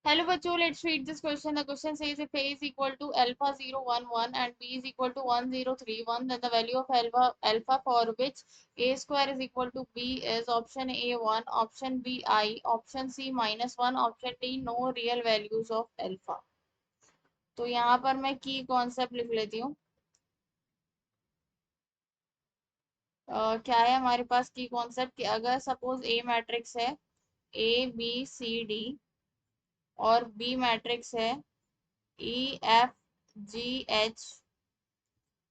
Hello बच्चों, let's read this question. The question says if A is equal to alpha 0 1 1 and B is equal to 1 0 3 1, then the value of alpha for which A square is equal to B is option A 1, option B I, option C -1, option D no real values of alpha. तो यहाँ पर मैं की concept लिख लेती हूँ। क्या है हमारे पास की कॉन्सेप्ट कि अगर सपोज ए मैट्रिक्स है ABCD और बी मैट्रिक्स है EFGH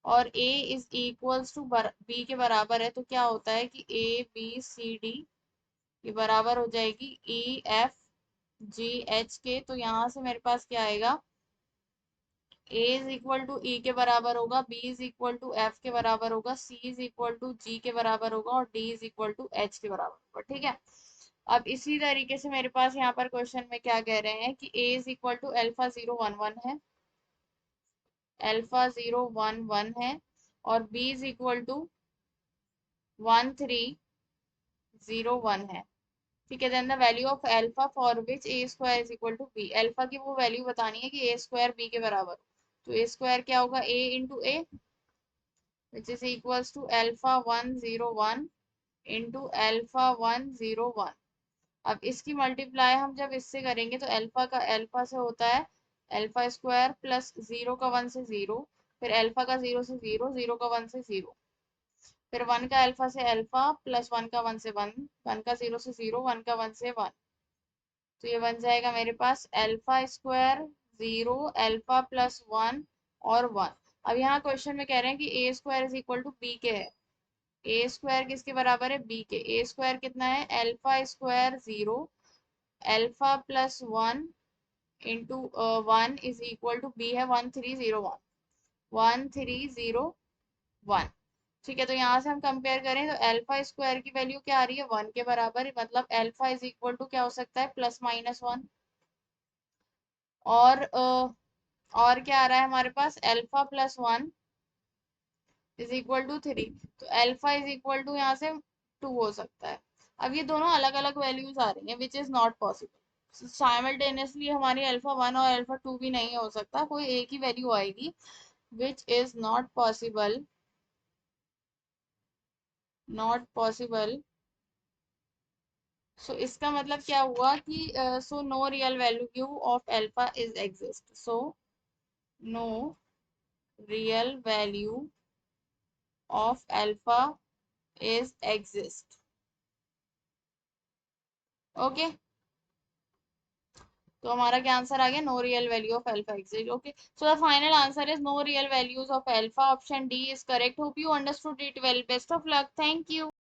और A is equals to B के बराबर है, तो क्या होता है कि ABCD ये बराबर हो जाएगी EFGH के। तो यहाँ से मेरे पास क्या आएगा, A is equal to E के बराबर होगा, B is equal to F के बराबर होगा, C is equal to G के बराबर होगा और D is equal to H के बराबर होगा। ठीक है, अब इसी तरीके से मेरे पास यहाँ पर क्वेश्चन में क्या कह रहे हैं कि A is equal to alpha 0 1 1 है, अल्फा 0 1 1 है और B इज इक्वल टू 1 3 0 1 है। ठीक है, then the value of alpha for which a square is equal to b. Alpha की वो वैल्यू बतानी है कि ए स्क्वायर बी के बराबर हो। तो ए स्क्वायर क्या होगा, A into A which is equals to alpha 1 0 1 into alpha 1 0 1। अब इसकी मल्टीप्लाई हम जब इससे करेंगे तो अल्फा से होता है अल्फा स्क्वायर प्लस 0 का 1 से 0, फिर अल्फा का 0 से 0, 0 का 1 से 0, फिर 1 का अल्फा से अल्फा प्लस 1 का 1 से 1, 1 का 0 से 0, 1 का 1 से 1। तो ये बन जाएगा मेरे पास अल्फा स्क्वायर 0 अल्फा प्लस 1 और 1। अब यहाँ क्वेश्चन में कह रहे हैं कि A square is equal to B के है। ए स्क्वायर किसके बराबर है, बी के। ए स्क्वायर कितना है, alpha square 0 alpha plus 1 into 1 is equal to b है 1301, 1301। ठीक है, तो यहाँ से हम कंपेयर करें तो अल्फा स्क्वायर की वैल्यू क्या आ रही है, 1 के बराबर, मतलब अल्फा इज इक्वल टू क्या हो सकता है, प्लस माइनस 1। और क्या आ रहा है हमारे पास, alpha plus 1 is equal to 3। तो अल्फा इज इक्वल टू यहाँ से 2 हो सकता है। अब ये दोनों अलग अलग वैल्यूज आ रही हैं विच इज नॉट पॉसिबल। साइमल्टेनियसली हमारी अल्फा 1 और अल्फा 2 भी नहीं हो सकता, कोई एक ही वैल्यू आएगी which is not possible, not possible. So इसका मतलब क्या हुआ कि so no real value of alpha is exist, so no real value of alpha is exist. Okay, तो हमारा क्या आंसर आ गया, no real value of alpha exist. Okay, so the final answer is no real values of alpha, option D is correct. Hope you understood it well, best of luck, thank you.